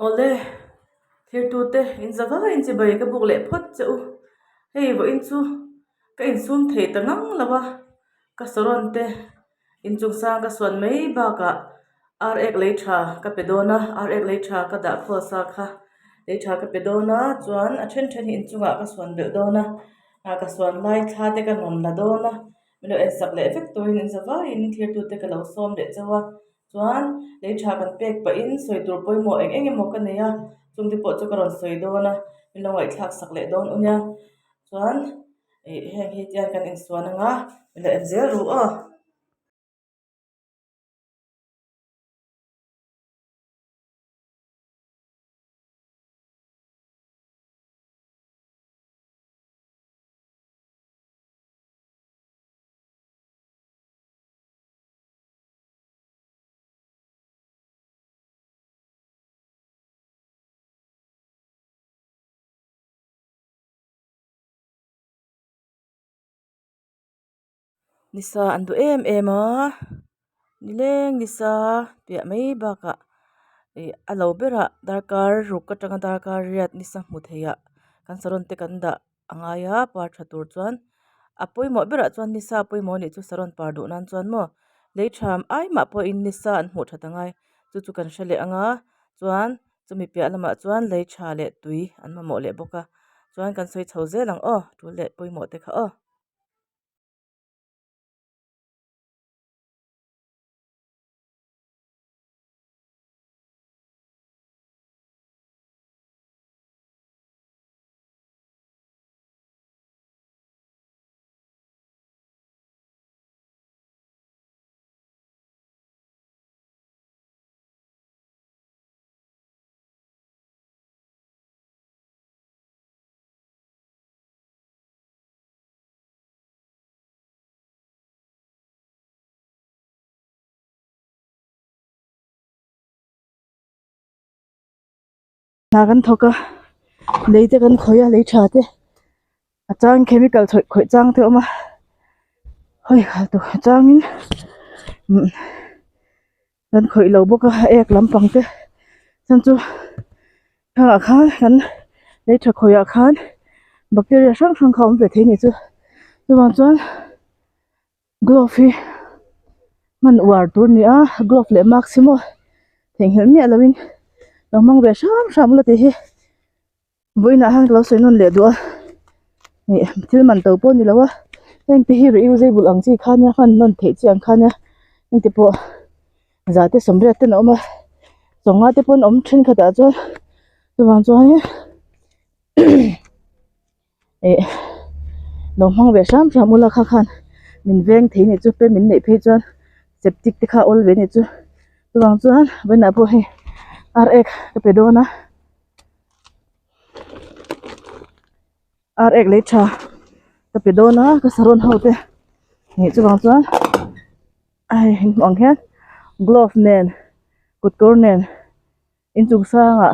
Ole, thir tu te in zawa in chi bai ka buk le phot chau. Hei vo in chu ka in sum thei ta ngang lawa ka soron te in chung sang ka swan mei ba ka ar ek lei tha ka pedona ar ek lei tha ka da kho sa kha lei tha ka pedona chuan a then in chunga ka swan bel dona a ka swan lai tha te ka nom la dona mino en sak le vek toin in zawa in thir tu te ka lo som le chawa chuan lei tha kan pek pa in soi tur poimo eng eng emo ka neya chungti po chu karon soi dona mino ngai thak sak le don unya chuan heng hi tian kan in suan anga mino en zel ru a nisa andu em a nileng nisa pia mei ba ka alo bera darkar ruk ka tanga darkar riat nisa hmu theia kan saron te kan da angaya par thatur chuan apoimo bera chuan nisa poimo ni chu saron par du nan chuan mo leitham ai ma po in nisa an hmu thatangai chu kan hrele anga chuan chumi pia lama chuan leitha le tui an ma mo le boka chuan kan soi chho zelang o tu le poimo te kha o na kan thoka leite kan khoya leitha te achang chemical thoi khoi chang te oma hoi khal tu changin kan khoi lo boka ek lampang te chan chu ha khan kan leitha khoya khan bacteria sang sang khom ve the ni chu chuan chuan glove man war tur ni a glove le maximo theng hel mi alawin lamang ve sam sam la te hi boina hang lo soinon le do ni thil man to po ni lawa heng te hi reusable ang chi khania khan non the chi ang khania ing te po zate somre te no ma songa te pon om thin khata cho chuan chuan e lamang ve sam sam ula kha khan min veng the ni chu pe min nei phe chuan septic te kha ol ve ni chu chuan chuan boina po hi rx ka pedona rx leitha ka pedona ka saron haute ni chuan chuan ai mong hian glove nen kutkor nen in chung sanga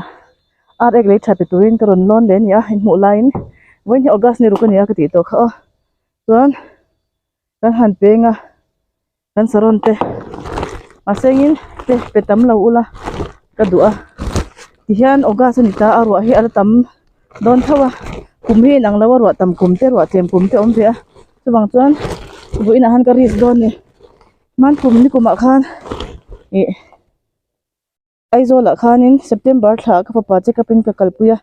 rx leitha pe turin karon lon le ni a in mu line voin hi august ni rukania ka ti to kha chuan kan han penga kan saron te asengin te petam lo ula ka du'a ti hian august ni ta arwa hi ala tam don thawa kum hi nang lawa ro tam kum te ro chem kum te om ve a chuwang chuan buina han ka ris don ni man kum ni kuma khan e aizola khanin september tha ka papa che kapin ka kalpuya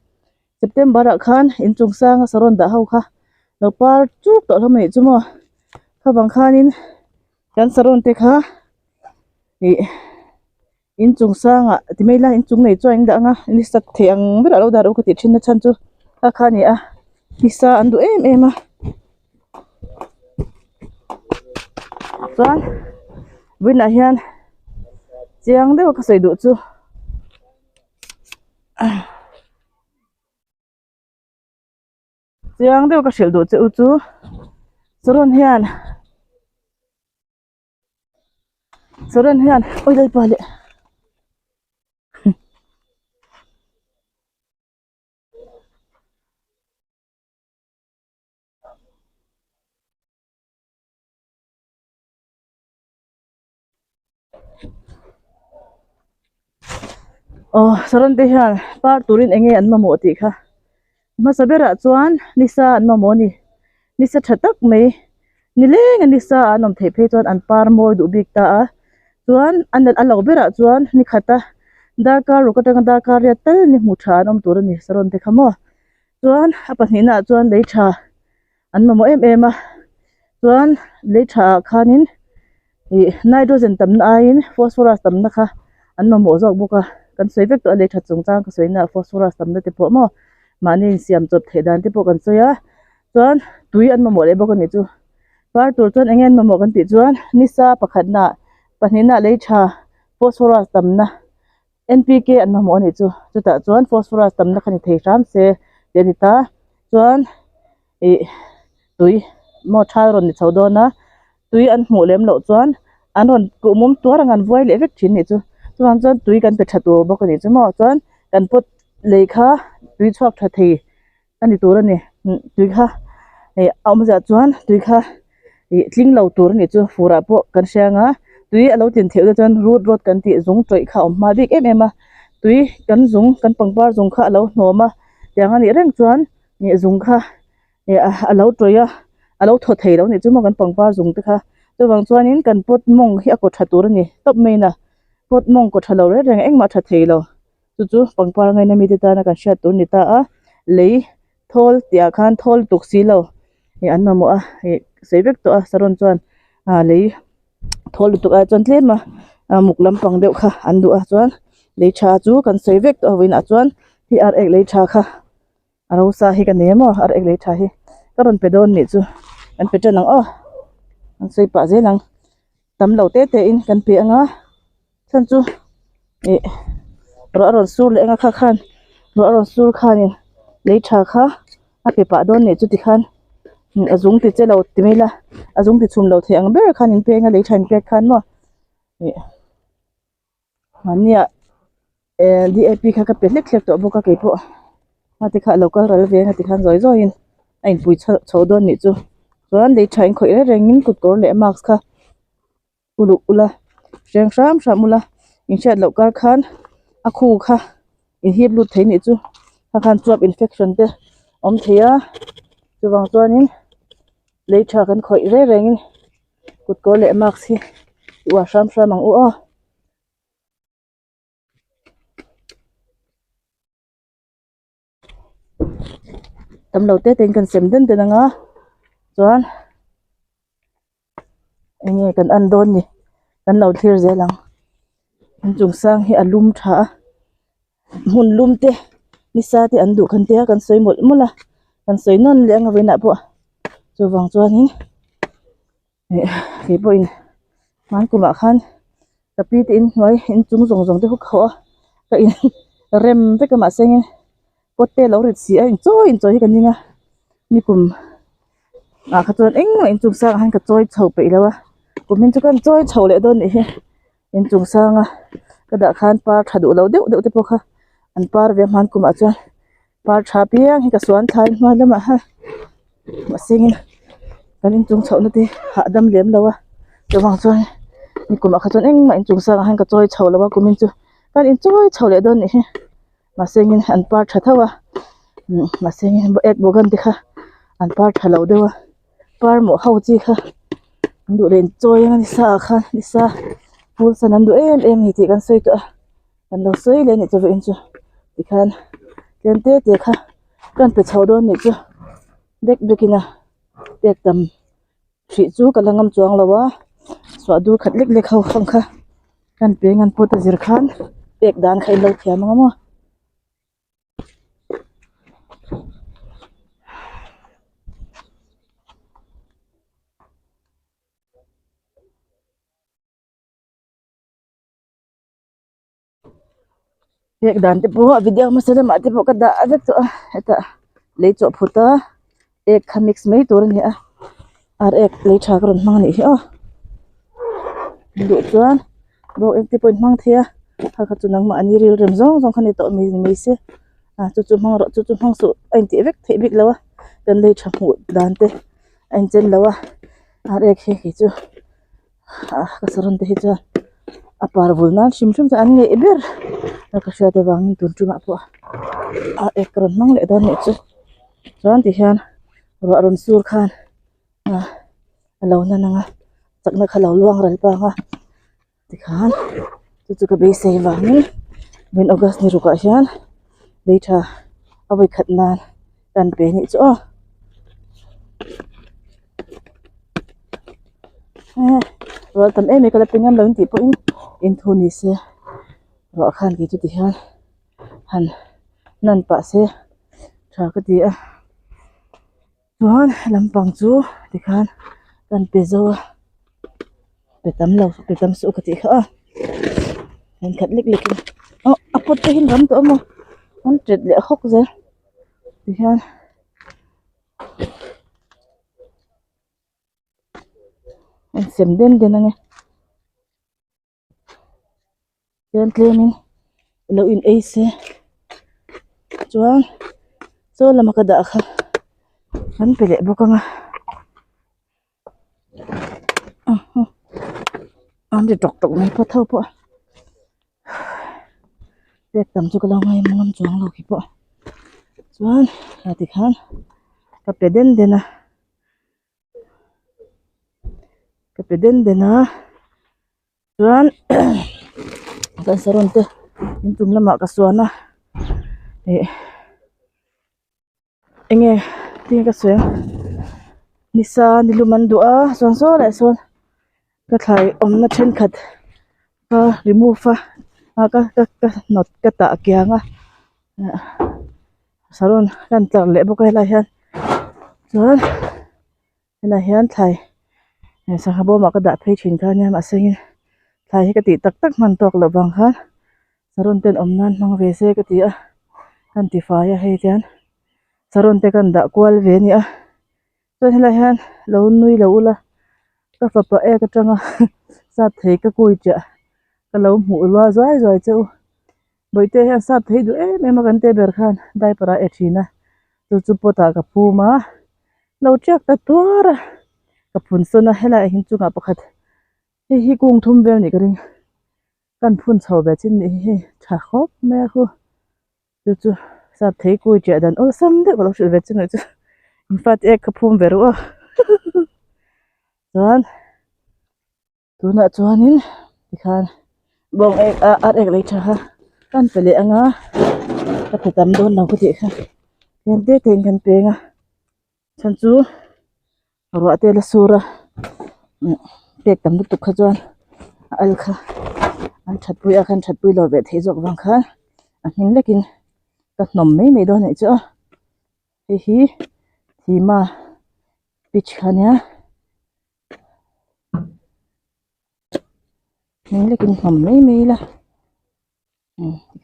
september a khan in chung sang saron da ho kha lo par chuk to hlomei chumo khabang khanin kan saron te kha e in chung sanga timeila in chung nei chuan da anga ni sak theang bera lo daru ka ti thin na chan chu kha khani a pisa andu em a chuan buina hian chiang deuh ka sei du chu chiang deuh ka hril du chu chu saron hian oi dai pale oh saron te hian par turin enge an ma mo ti kha ma sabera chuan nisa an ma mo ni nisa thatak mai ni leng ani sa anom thei phei chuan an par moi du bik ta a chuan an alo bera chuan ni khata darkar rokatang darkar ya tel ni mu tha anom tur ani saron te khamo chuan a pahnina chuan lei tha an ma mo em em a chuan lei tha khanin nitrogen tamna in phosphorus tamna kha an ma mo jok boka kan soivek to lei tha chungchang ka soina phosphorus tamna te po mo mani siam chop thedan te po kan soya chuan tui an ma mo le boka ni chu par tur chuan engen ma mo kan ti chuan nisa pakhatna pahnina lei tha phosphorus tamna NPK an ma mo ni chu chuta chuan phosphorus tamna khani thei ram se denita chuan tui mo thal ron ni chaudona tui an hmu lem lo chuan an ron ku mum tuarang an voi le vek thin ni chu chuan tui kan pe thatur bawk ani chu mo chuan kan pot leikha tui chhuak tha thei ani tur ani tui kha awmza chuan tui kha tling lo tur ni chu fura po kan sianga tui alo tin theu chuan road kan ti zung troi kha ma bik em em a tui kan zung kan pangpar zung kha alo hnoma yang ani reng chuan ni zung kha alo troya alo tho thei lo ni chu mo kan pangpar zung te kha chuwang chuan in kan pot mong hi a ko thatur ani top meina pot mong ko thalo re reng engma tha thei lo chu pangpar ngai na mi te ta na kan shat tur ni ta a lei thol tia khan thol tuksi lo an ma mo a seivek to a saron chuan lei thol tuk a chuan tlema muklam pang deuh kha an du a chuan lei tha chu kan seivek to win a chuan hi ar ek lei tha kha aro sa hi kan nemo ar ek lei tha hi karon pedon ni chu an pe tanang an sei pa je lang tam lo te in kan pe anga chan chu ro ron sur le anga kha khan ro ron sur khanin lei tha kha a pe pa don ni chu ti khan azung ti chelo timela azung ti chum lo the ang ber khanin pe nga lei than pe khan mo mania DAP kha ka pe lek to boka ke po ati kha local ral ve ati khan zoi in ain pui chodon ni chu chuan lei thain khoi re rengin kut kor le max kha ula reng sham ula in chat local khan a khu kha in hip lut thein ni chu khan chuap infection te om thea chuwang chuanin lei tha kan khoi re rengin kut kor le max hi wa sham ang tam lo te ten kan sem den nga chuan enge kan an don ni kan lo thlir ze lang an chung sang hi alum tha hun lum te nisa te an du khan te kan soi mol mula kan soi non le anga wena po chuwang chuanin ke po in man kuma khan kapit in noi in chung zong te huk kho ka in rem pe ka ma sengin potte lo rit si a in choi kan ninga ni kum kha chuan eng in chung sang han ka choi chho pe lawa kumin chu kan choi chho le don ni he in chung sanga ka da khan par thadu lo deuh te po kha an par ve man kuma chuan par tha piang hi ka suan thain ma lama ha ma sengin kan in chung chho na te ha dam lem lawa chuwang chuan ni kuma kha chuan eng ma in chung sanga han ka choi chho lawa kumin chu kan in choi chho le don ni he ma sengin an par tha thawa ma sengin ek bogan te kha an par tha lo dewa par mo hau chi kha du len choi ani sa kha ni sa pul san an du em hi ti kan soi to kan lo soi le ni chu in chu ti khan len te kha kan pe chho don ni chu bekina tek tam thri chu kalangam chuang lawa swa dur khat lek hau khang kha kan pe ngan po ta zir khan tek dan khai lo thiam nga mo ek dan te po video ma sala ma te po ka da avek to eta le cho phuta ek kha mix mai tur ni a ar ek le tha kron mang ni du chuan ro ek te point mang thia kha chunang ma ani ril rem zong khani to mi se chu mang ro chu mang su ain ti vek thei bik lawa kan le tha mu dan te ain chen lawa ar ek he chu ka saron te hi cha apar vulnan shim ta an nge ber ka sha ta wang tun chunga po a ekron mang le don ne chu chuan ti hian ro ron sur khan lo na nga chakna khalo luang ral pa nga ti khan chu ka be sei wangin min august ni ruka hian leitha awai khatnan kan pe ni chu rồi tầm em cái là tiếng em lớn thì có in thôn đi xe rồi khăn thì chú thì han nan pa xe thà cái gì rồi làm bằng chú thì khan kan pe zo pe tam lâu pe tam su cái gì khác han khát lịch lịch apot cái hình rắm tụi mà han trệt lệ khóc rồi thì khan anh xem đến anh em claiming lâu in ace chuan so lama ka da kha an pele boka nga an de tok tok mai pa thau po pek tam chu ka lo ngai mangam chuang lo ki po chuan ati khan ka peden dena chuan kan saron te intum lama ka suana enge ti ka suya nisa niluman dua son so la son ka thlai omna then khat ka remove ka not ka ta kya nga saron kan tar le bokai la hian chuan ena hian thlai sa khabo ma ka da phei thin kha nya ma sengin thlai ka ti tak tak man tok lo bang khan saron ten omnan mang ve se ka ti a kan ti fa ya he tian saron te kan da kwal ve ni a chuan hela hian lo nui lo ula ka fa pa e ka tanga sa thei ka koi cha ka lo mu lwa zai zai chu boite hian sa thei du e me ma kan te ber khan dai para e thina chu pota ka pu ma lo chak ta tuara ka phun sona hela hin chunga pakhat hi kung thum vel ni ka ring kan phun chho be chin ni hi tha khop me khu chu sa thei koi cha dan o sam de lo shu ve chin chu in fact ek ka phum veru chuan tuna chuanin tikhan bong ek ar ek lei tha kan pele anga ka phetam don lo ka ti kha yen te ten kan pe nga chan chu ro te la sura pek tam tu kha chuan al kha an thatpui a kan thatpui lo ve thei jok wang kha a hing lekin ka hnom me don nei chu hi thima pitch khania hing lekin hnom me la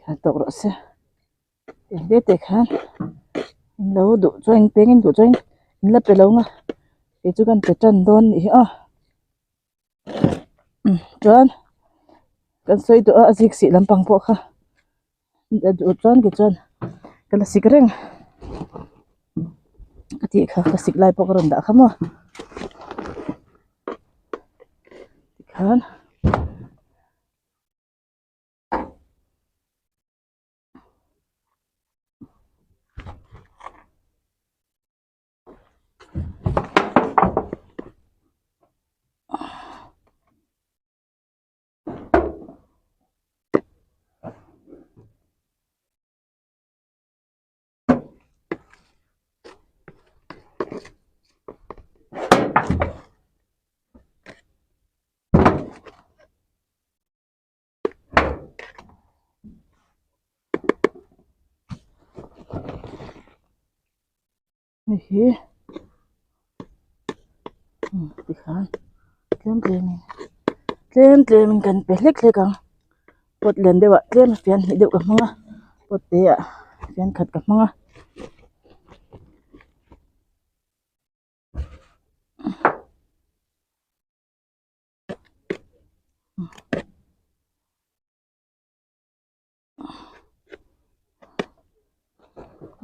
kha tok ro se de te khan lo du choing pengin du choing la pe lo nga ke chu kan pe tan don ni chuan kan soi du a zik si lampang po kha du chuan ke chuan kala sikreng ati kha ka siklai po ron da khamo khan hi tikhan tlem kan pe hlek ang pot len dewa tlem pian hi deuh ka hmanga pot te a pian khat ka hmanga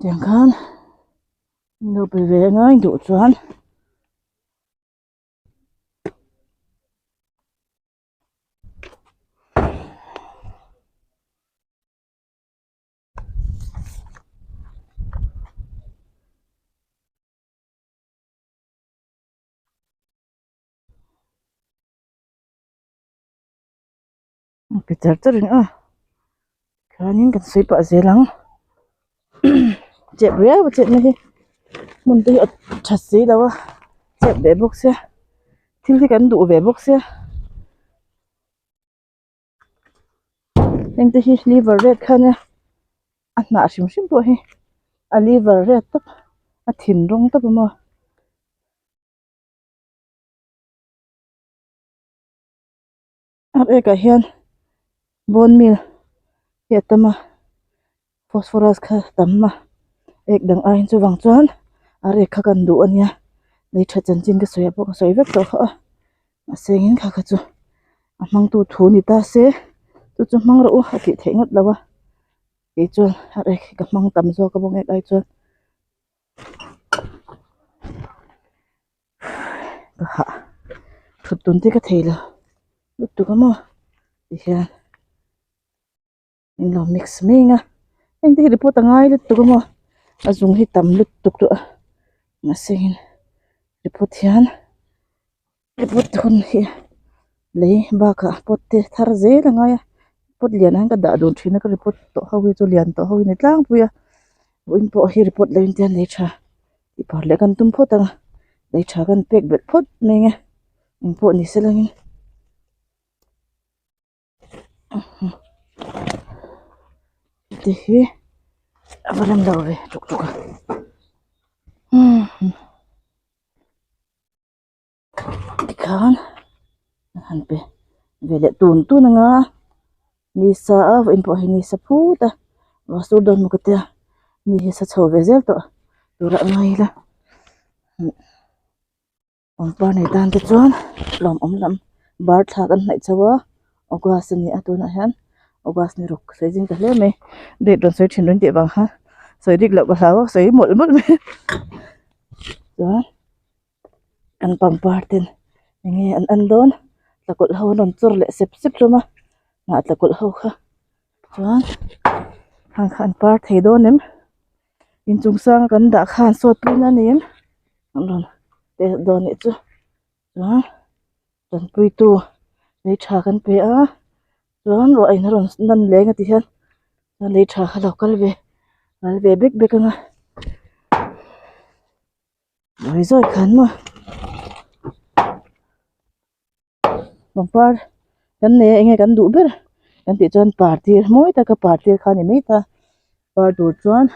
tiang khan no pe ve ngai du chuan Peter tu ring kanin kan sui pa zelang chep ria ba chep ni mun tu thasi dawa chep be box se thil ti kan du be box se eng te hi liver red khane a na shim shim po hi a liver red tak a thin rong tak ma ar eka hian bone meal he tama phosphorus kha tamma ek dang a hin chu wang chuan ar ek kha kan du ania nei tha chan chin ka soya po soi vek to kha a sengin kha kha chu a mang tu thu ni ta se tu chu mang ro a ti thengot lawa e chuan ar ek ka mang tam zo ka bong ek ai chuan ka ha thut tun te ka theila lut tu ka mo ti hian in lo mix menga eng te report angai lut tu ka mo azung hi tam lut tuk tu na sengin report hian report hun hi lei ba ka pot te thar ze langaya pot lian han ka da don thina ka report to hawi chu lian to hawi ni tlang puya in po hi report lein ten nei tha i par le kan tum phota nei tha kan pek bet phot menge in po ni selangin te hi avalam dawe tuk tuk kan han pe vele tun tu nga ni sa in po hi ni sa phuta wasu don mu ka te ni sa chho vezel to tura ngai la on pa nei tan te chuan lom om lam bar tha kan nai chawa ogas ni atuna han ogas ni ruk sejing ka hle me de don soi thin ron te bang ha soi dik lo ka hawa soi mol mol me chuan kan pang par ten nge an don takul ho non chur le sep sep roma na takul ho kha chuan hang khan par thei donem in chung sang kan da khan sot pin anem ron te don ni chu chuan pui tu nei tha kan pe a chuan ro ai na ron nan lenga ti hian nei tha kha lokal ve bek bek anga rồi rồi khán mà bông par cái này anh ấy cần đủ biết cái tí chọn party mỗi ta cái party khán này mấy ta par đủ chọn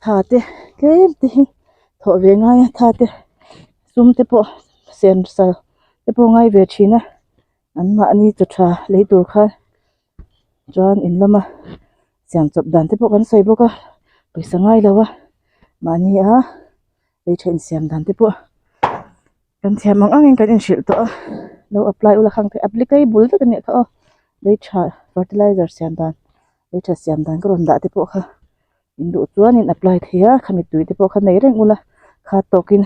thà thế cái tí thọ về ngay thà thế zoom thế po sen sa thế po ngay về China anh mà anh ấy chụp thà lấy đủ khán chọn in lama xem chụp đàn thế po cái xây po cái pisa ngay đâu mà anh ấy lấy trên xem đàn thế po kan thiam mang angin kan in shil to lo apply ula khang the applicable to kan kha le tha fertilizer siam dan le tha siam dan kron da te po kha in du chuan in apply thia khami tui te po kha nei reng ula kha tokin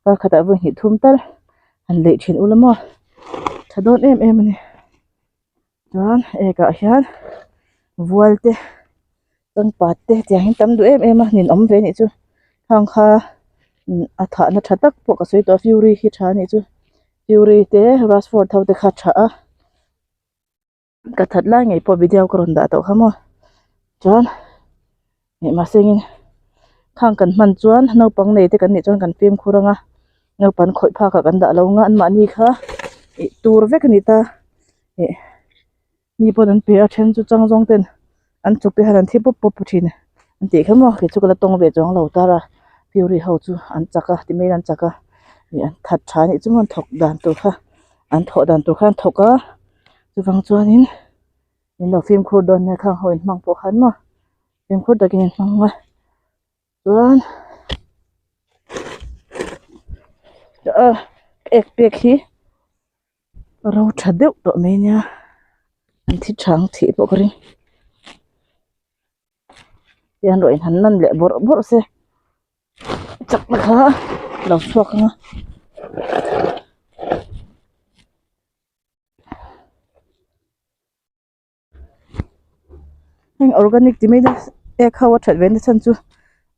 ka khata bu hi thum tar an le thin ula mo thadon em ni chuan e ka hian vualte tang pat te tiang tam du em nin om ve ni chu khang kha a tha na thatak po ka soi to fury hi tha ni chu fury te rasford thau te kha tha ka that la ngai po video kron da to khamo chuan ni ma sengin khang kan man chuan no pang nei te kan ni chuan kan pem khuranga no pan khoi pha ka kan da lo nga an ma ni kha e tur vek ni ta e ni po nan pe a then chu chang jong ten an chu pe han thi pop pop thin an ti khamo ke chu kala tong ve chong lo ta ra fury ho chu an chaka ti me an chaka ni an that tha ni chu mon thok dan tu kha an tho dan tu khan thoka chu wang chuan in lo film khur don ne kha hoin mang po khan ma film khur dakin mang ma chuan ek pek hi ro tha deuh to me nya an thi thang thi po kari yan ro in han nan le bor bor se chak na kha lo suak nga heng organic ti me da ek khawa that ven chan chu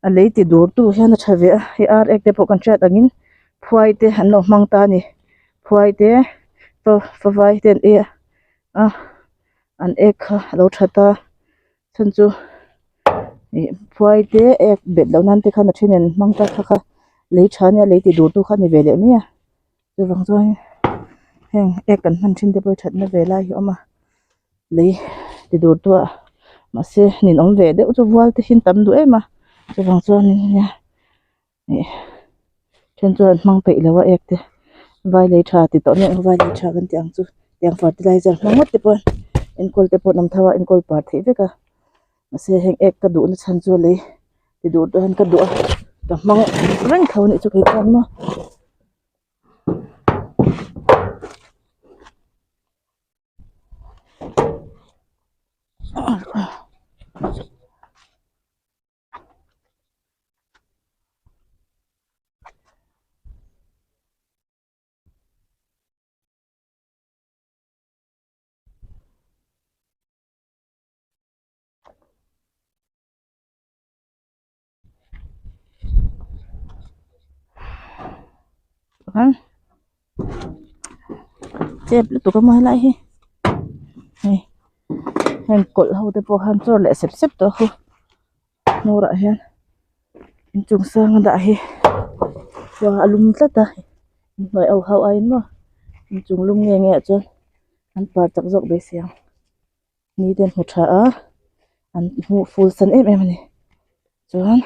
a lei ti dur tu hian a thave hi ar ek te po kan chat angin phuai te han lo mang ta ni phuai te fa vai ten e a an ek kha lo thata chan chu phwai te ek bet lo nan te kha na thinen mang ta kha lei thania lei ti dur tu kha ni vele mi a chu wang chuan heng ek kan man thin te poi that na vela hi oma lei ti dur tu a ma se nin om ve de chu wal te hin tam du ema chu wang chuan ni chen chuan mang pe lawa ek te vai lei tha ti to ne vai lei tha kan tiang chu tiang fertilizer mangot te pon enkol te pon nam thawa enkol par the veka se heng ek ka du na chan chu le ti du to han ka du ta mang rang thau ni chu kai tan ma han chep lu tu ka mai lai hi heng kol ho te po han chor le sep sep to hu nora hian chung sang da hi wa alum tlata noi au hau ai ma chung lum nge nge chon an par chak jok be siang ni den hu tha a an hu full san em em ni chuan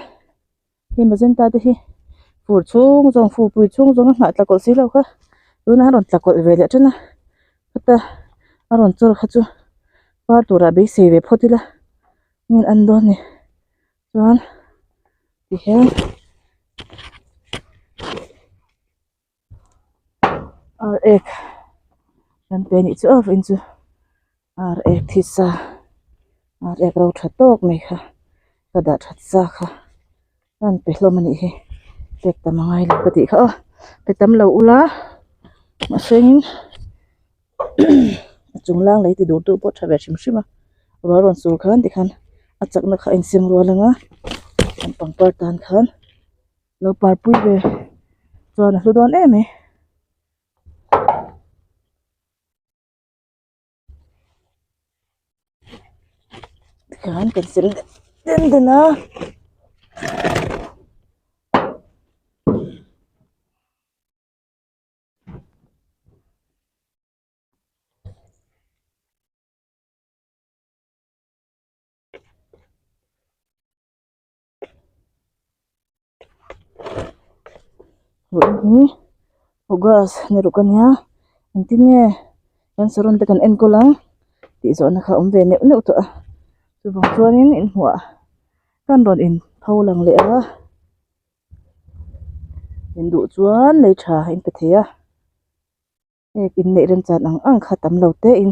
hi magenta te hi fur chung jong fu pui chung jong na tla kol si lo kha tuna ron tla kol ve le chana ta aron chor kha chu par tura be se ve photila min an don ni chuan ti hian ar ek kan pe ni chu of in chu ar ek thisa ar ek ro tha tok mai kha ka da that sa kha an pe hlom ani hi pek ta mangai le pati kha pe tam lo ula ma sengin chung lang lei ti dur tu po tha ve shim shima ro ron sur khan ti khan achak na kha in sim ro langa an pang par tan khan lo par pui ve chuan hlu don em e khan kan sim den dena ni ogas ne rukania antine kan soron te kan enkolang ti zo na kha om ve ne ne to chu bang chuanin in huwa kan ron in tholang le a in du chuan lei tha in pe theya ek in ne rem chan ang khatam lo te in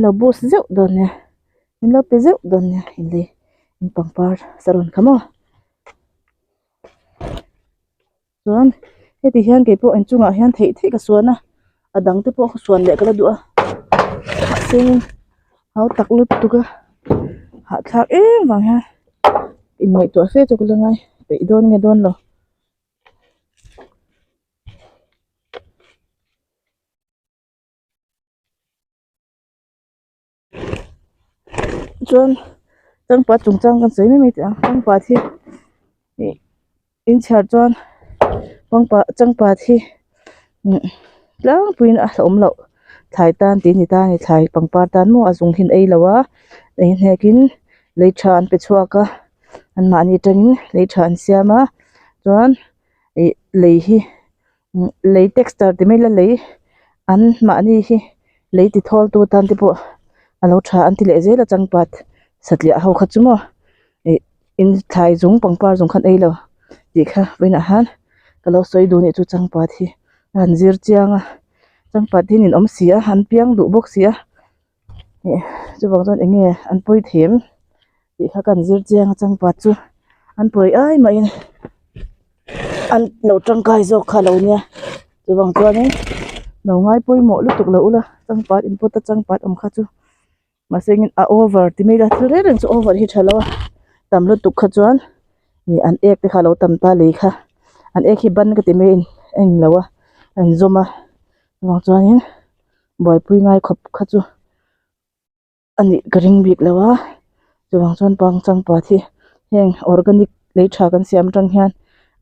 lo bus zeu don ne in lo pe zeu don ne in le in pangpar saron khamo chuan heti hian ke po en chunga hian thei thei ka suana adang te po suan le kala du a sing hau tak lut tu ka ha thak e wang ha in mai to fe to kala ngai pe don nge don lo chuan chang pa chung chang kan sei mi ta chang pa thi in chhar chuan chang pa thi lang puin a hlom lo thai tan ti ni ta ni thai pangpar tan mo azung hin ei lawa ei hekin lei than pe chuaka an ma ni tangin lei than siama chuan lei hi lei texture ti mai la lei an ma ni hi lei ti thol tu tan ti po alo tha an ti le zela changpat satlia ho kha chumo in thai zung pangpar zung khan ei lo ti kha wena han kalo soi du ni chu changpat hi han zir chianga changpat hin in om sia han piang du bok sia chu bang chon enge an poi them ti kha kan zir chianga changpat chu an poi ai ma in an lo tangkai zo kha lo nia chu bang chuan ni no ngai poi mo lu tuk lo ula changpat in pot changpat om kha chu ma sengin a over ti mai la thre ren chu over hi thalo tam lu tuk kha chuan ni an ek te kha lo tam ta le kha an ek hi ban ka ti mai eng lawa an zoma ma chuan in boy pui ngai khop kha chu ani garing bik lawa chuwang chuan pang changpa thi heng organic lei tha kan siam tang hian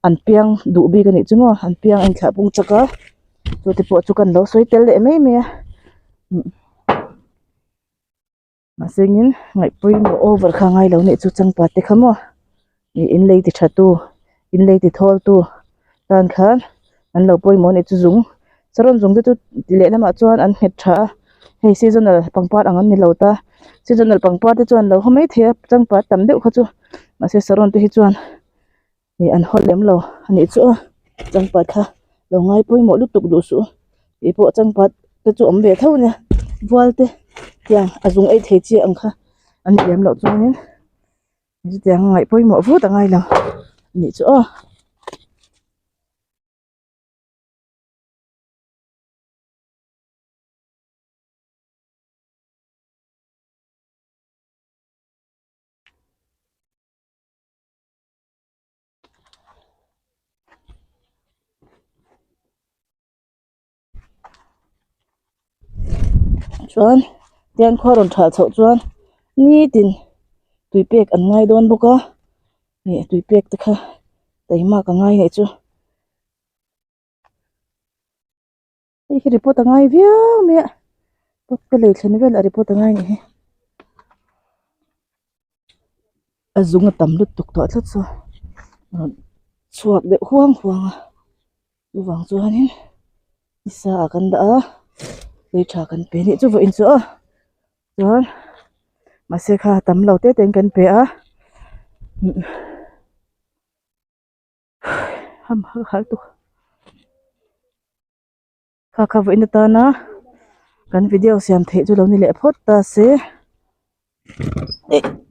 an piang du bik ani chumo an piang in thla pung chaka chu te pawh chu kan lo soi tel le mai me ma sengin ngai pui mo over kha ngai lo ni chu changpa te khamo ni in lei ti thatu in lei ti thol tu tan khan an lo poi mo ni chu zung saron zung te chu ti le lama chuan an het tha hei seasonal pangpat angan ni lo ta seasonal pangpat te chuan lo homei thia changpa tam deuh kha chu ma se saron te hi chuan ni an hol lem lo ani chu changpat kha lo ngai poi mo lu tuk du su e po changpat te chu om ve tho ne voalte yang azung ai the chi ang kha an lem lo chuanin ni tiang ngai poi mo vu ta ngai lo ni chu chuan tiang khoron tha chho chuan ni tin tuipek an ngai don boka ni tuipek te kha taima ka ngai nei chu ei ki report ngai viau me pot te le thlen vel a report ngai ni azunga tam lut tuk to thlat so chuak de huang huang wang chuanin isa kan da le tha kan pe ni chu vo in chu chuan ma se kha tam lo te ten kan pe a ham hal tu kha vo in ta na kan video siam the chu lo ni le phot ta se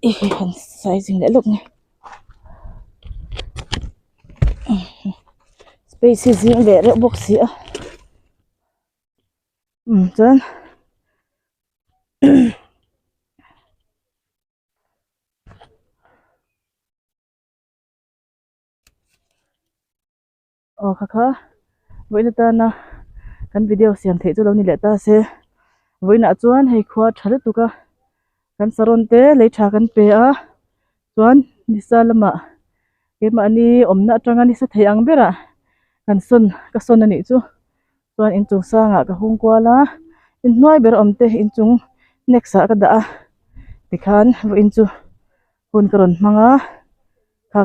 e han sizing le lok ni spaces zing ve re box si a chuan kha voina ta na kan video siam the chu lo ni le ta se voina chuan hei khwa thal tuka kan saron te le tha kan pe a chuan nisa lama kema ani omna atanga ni sa thei ang bera kan son ka son ani chu chuan in chung sanga ka hung kwala in hnuai ber omte in chung nexa ka da a tikhan vo in chu hun karon hmanga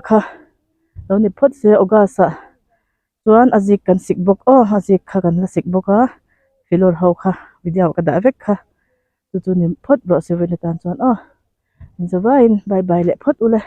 kha lo ni phot se ogasa chuan azik kan sik bok azik kha kan la sik boka filor ho kha video ka da vek kha chu chu ni phot bro se ven tan chuan in zawain bye bye le phot ule